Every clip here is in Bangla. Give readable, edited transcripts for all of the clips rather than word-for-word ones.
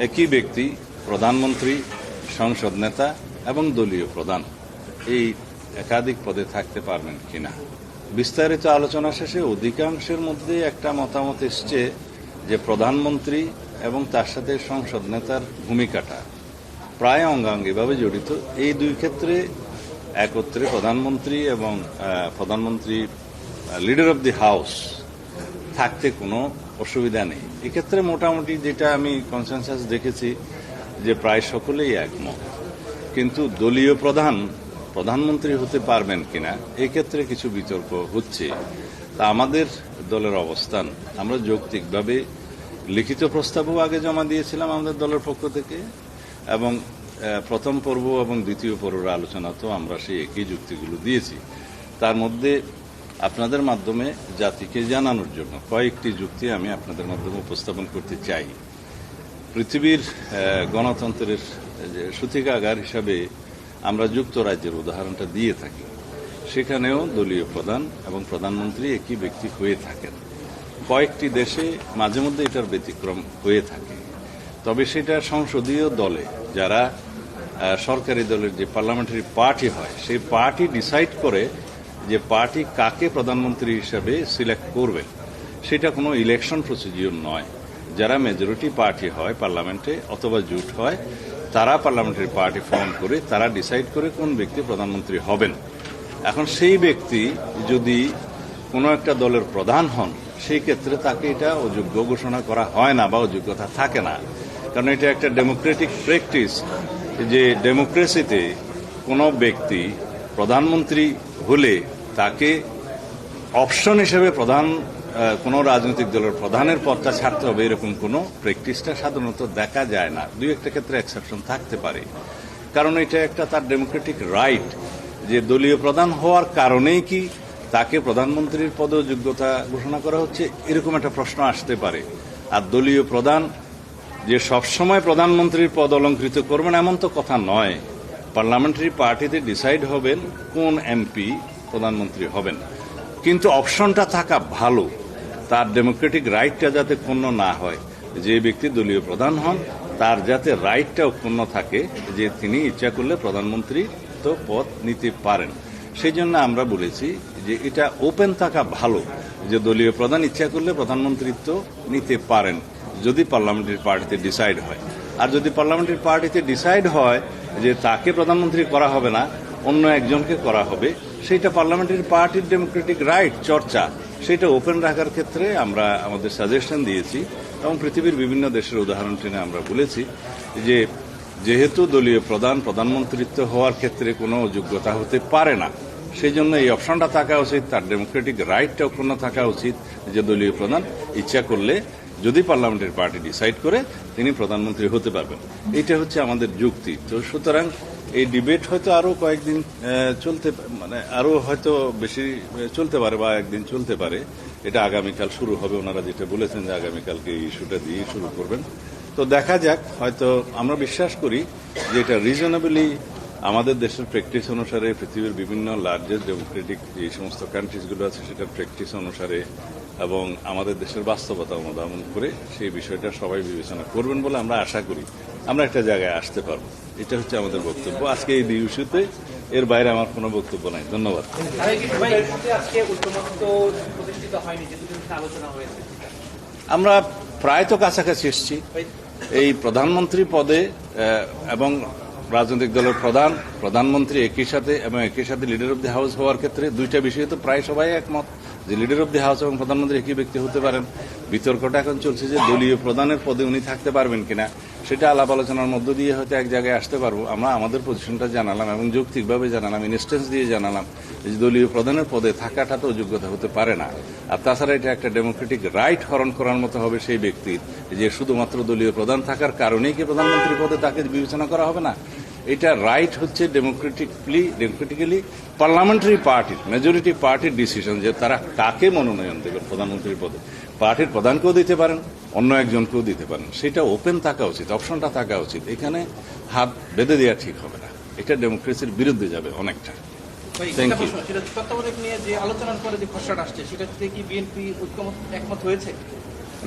একই ব্যক্তি প্রধানমন্ত্রী, সংসদ নেতা এবং দলীয় প্রধান এই একাধিক পদে থাকতে পারবেন কিনা। বিস্তারিত আলোচনা শেষে অধিকাংশের মধ্যে একটা মতামত এসছে যে প্রধানমন্ত্রী এবং তার সাথে সংসদ নেতার ভূমিকাটা প্রায় অঙ্গাঙ্গিভাবে জড়িত। এই দুই ক্ষেত্রে একত্রে প্রধানমন্ত্রী এবং প্রধানমন্ত্রী লিডার অব দি হাউস থাকতে কোনো অসুবিধা নেই। এক্ষেত্রে মোটামুটি যেটা আমি কনসেনসাস দেখেছি যে প্রায় সকলেই একমত। কিন্তু দলীয় প্রধানমন্ত্রী হতে পারবেন কিনা এই ক্ষেত্রে কিছু বিতর্ক হচ্ছে। তা আমাদের দলের অবস্থান, আমরা যৌক্তিকভাবে লিখিত প্রস্তাবও আগে জমা দিয়েছিলাম আমাদের দলের পক্ষ থেকে, এবং প্রথম পর্ব এবং দ্বিতীয় পর্বের আলোচনা তো আমরা সেই একই যুক্তিগুলো দিয়েছি। তার মধ্যে আপনাদের মাধ্যমে জাতিকে জানানোর জন্য কয়েকটি যুক্তি আমি আপনাদের মাধ্যমে উপস্থাপন করতে চাই। পৃথিবীর গণতন্ত্রের সূতিকাগার হিসাবে আমরা যুক্তরাজ্যের উদাহরণটা দিয়ে থাকি। সেখানেও দলীয় প্রধান এবং প্রধানমন্ত্রী একই ব্যক্তি হয়ে থাকেন। কয়েকটি দেশে মাঝে মধ্যে এটার ব্যতিক্রম হয়ে থাকে, তবে সেটা সংসদীয় দলে যারা সরকারি দলের যে পার্লামেন্টারি পার্টি হয় সেই পার্টি ডিসাইড করে যে পার্টি কাকে প্রধানমন্ত্রী হিসাবে সিলেক্ট করবে। সেটা কোনো ইলেকশন প্রসিডিউর নয়। যারা মেজরিটি পার্টি হয় পার্লামেন্টে অথবা জোট হয় তারা পার্লামেন্টারি পার্টি ফর্ম করে তারা ডিসাইড করে কোন ব্যক্তি প্রধানমন্ত্রী হবেন। এখন সেই ব্যক্তি যদি কোনো একটা দলের প্রধান হন সেই ক্ষেত্রে তাকে এটা অযোগ্য ঘোষণা করা হয় না বা অযোগ্যতা থাকে না। কারণ এটা একটা ডেমোক্রেটিক প্র্যাকটিস যে ডেমোক্রেসিতে কোনো ব্যক্তি প্রধানমন্ত্রী হলে তাকে অপশন হিসেবে কোনো রাজনৈতিক দলের প্রধানের পদটা ছাড়তে হবে এরকম কোনো প্র্যাকটিসটা সাধারণত দেখা যায় না। দুই একটা ক্ষেত্রে এক্সেপশন থাকতে পারে, কারণ এটা একটা তার ডেমোক্রেটিক রাইট যে দলীয় প্রধান হওয়ার কারণেই কি তাকে প্রধানমন্ত্রীর পদে যোগ্যতা ঘোষণা করা হচ্ছে এরকম একটা প্রশ্ন আসতে পারে। আর দলীয় প্রধান যে সবসময় প্রধানমন্ত্রীর পদ অলঙ্কৃত করবেন এমন তো কথা নয়। পার্লামেন্টারি পার্টিতে ডিসাইড হবেন কোন এমপি প্রধানমন্ত্রী হবেন, কিন্তু অপশনটা থাকা ভালো, তার ডেমোক্রেটিক রাইটটা যাতে ক্ষুণ্ণ না হয়। যে ব্যক্তি দলীয় প্রধান হন তার যাতে রাইটটা অক্ষুণ্ণ থাকে যে তিনি ইচ্ছা করলে প্রধানমন্ত্রী তো পদ নিতে পারেন। সেই জন্য আমরা বলেছি যে এটা ওপেন থাকা ভালো, যে দলীয় প্রধান ইচ্ছা করলে প্রধানমন্ত্রিত্ব নিতে পারেন যদি পার্লামেন্টারি পার্টিতে ডিসাইড হয়। আর যদি পার্লামেন্টারি পার্টিতে ডিসাইড হয় যে তাকে প্রধানমন্ত্রী করা হবে না, অন্য একজনকে করা হবে, সেটা পার্লামেন্টারি পার্টির ডেমোক্রেটিক রাইট চর্চা সেটা ওপেন রাখার ক্ষেত্রে আমরা আমাদের সাজেশন দিয়েছি। এবং পৃথিবীর বিভিন্ন দেশের উদাহরণ টেনে আমরা বলেছি যে যেহেতু দলীয় প্রধানমন্ত্রিত্ব হওয়ার ক্ষেত্রে কোনো যোগ্যতা হতে পারে না, সেই জন্য এই অপশনটা থাকা উচিত, তার ডেমোক্রেটিক রাইটটা অক্ষুণ্ণ থাকা উচিত যে দলীয় প্রধান ইচ্ছা করলে যদি পার্লামেন্টারি পার্টি ডিসাইড করে তিনি প্রধানমন্ত্রী হতে পারবেন। এটা হচ্ছে আমাদের যুক্তি। তো সুতরাং এই ডিবেট হয়তো আরো কয়েকদিন আরো হয়তো বেশি চলতে পারে বা একদিন চলতে পারে। এটা আগামীকাল শুরু হবে। ওনারা যেটা বলেছেন যে আগামীকালকে এই ইস্যুটা দিয়ে শুরু করবেন। তো দেখা যাক, হয়তো আমরা বিশ্বাস করি যে এটা রিজনেবলি আমাদের দেশের প্র্যাকটিস অনুসারে, পৃথিবীর বিভিন্ন লার্জেস্ট ডেমোক্রেটিক যে সমস্ত কান্ট্রিজগুলো আছে সেটার প্র্যাকটিস অনুসারে এবং আমাদের দেশের বাস্তবতা অনুধাবন করে সেই বিষয়টা সবাই বিবেচনা করবেন বলে আমরা আশা করি আমরা একটা জায়গায় আসতে পারবো। এটা হচ্ছে আমাদের বক্তব্য আজকে এই ইস্যুতে। এর বাইরে আমার কোনো বক্তব্য নাই। ধন্যবাদ। আমরা প্রায় তো কাছাকাছি এসেছি এই প্রধানমন্ত্রী পদে এবং রাজনৈতিক দলের প্রধানমন্ত্রী একই সাথে লিডার অব দি হাউস হওয়ার ক্ষেত্রে দুইটা বিষয়ে তো প্রায় সবাই একমত যে লিডার অব দি হাউস এবং প্রধানমন্ত্রী একই ব্যক্তি হতে পারেন। বিতর্কটা এখন চলছে যে দলীয় প্রধানের পদে উনি থাকতে পারবেন কিনা, সেটা আলাপ আলোচনার মধ্য দিয়ে হয়তো এক জায়গায় আসতে পারবো। আমরা আমাদের পজিশনটা জানালাম এবং যৌক্তিকভাবে জানালাম, ইনস্টেন্স দিয়ে জানালাম যে দলীয় প্রধানের পদে থাকাটা তো যোগ্যতা হতে পারে না। আর তাছাড়া এটা একটা ডেমোক্রেটিক রাইট হরণ করার মতো হবে সেই ব্যক্তির যে শুধুমাত্র দলীয় প্রধান থাকার কারণেই কি প্রধানমন্ত্রী পদে তাকে বিবেচনা করা হবে না। এটা রাইট হচ্ছে ডেমোক্রেটিক্যালি পার্লামেন্টারি পার্টির মেজরিটি পার্টির ডিসিশন যে তারা কাকে মনোনয়ন দেবেন প্রধানমন্ত্রীর পদে। পার্টির প্রধানকেও দিতে পারেন, অন্য একজনকেও দিতে পারেন। সেটা ওপেন থাকা উচিত, অপশনটা থাকা উচিত। এখানে হাত বেঁধে দেওয়া ঠিক হবে না, এটা ডেমোক্রেসির বিরুদ্ধে যাবে অনেকটা। Thank you. তত্ত্বাবধায়ক নিয়ে যে আলোচনার পরে যে খসড়াটা আসছে সেটা থেকে কি বিএনপি একমত হয়েছে?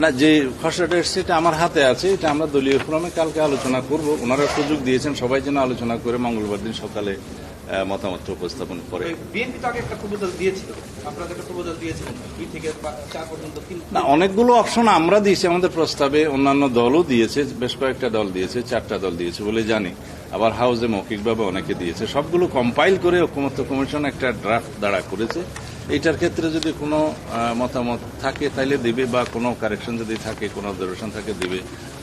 না, যে খসড়াটা এসছে এটা আমার হাতে আছে, এটা আমরা দলীয় ফোরামে কালকে আলোচনা করব। ওনারা সুযোগ দিয়েছেন সবাই যেন আলোচনা করে মঙ্গলবার দিন সকালে মতামত উপস্থাপন করে। বিএনপি তো আগে একটা প্রপোজাল দিয়েছিল, আপনাদের একটা প্রপোজাল দিয়েছিলেন 2 থেকে 4 পর্যন্ত না, অনেকগুলো অপশন আমরা দিয়েছি আমাদের প্রস্তাবে, অন্যান্য দলও দিয়েছে, বেশ কয়েকটা দল দিয়েছে, 4টা দল দিয়েছে বলে জানি। আবার হাউসে মৌখিকভাবে অনেকে দিয়েছে। সবগুলো কম্পাইল করে ঐকমত্য কমিশন একটা ড্রাফট দাঁড়া করেছে। এইটার ক্ষেত্রে যদি কোনো মতামত থাকে তাইলে দিবে, বা কোনো কারেকশন যদি থাকে, কোনো অবজারভেশন থাকে দিবে,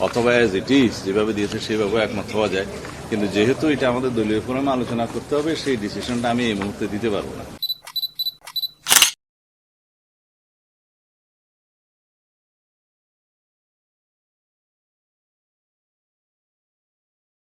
অথবা অ্যাজ ইট ইজ যেভাবে দিয়েছে সেভাবে একমত হওয়া যায়। কিন্তু যেহেতু এটা আমাদের দলীয় ফোরামে আলোচনা করতে হবে, সেই ডিসিশনটা আমি এই মুহূর্তে দিতে পারবো না।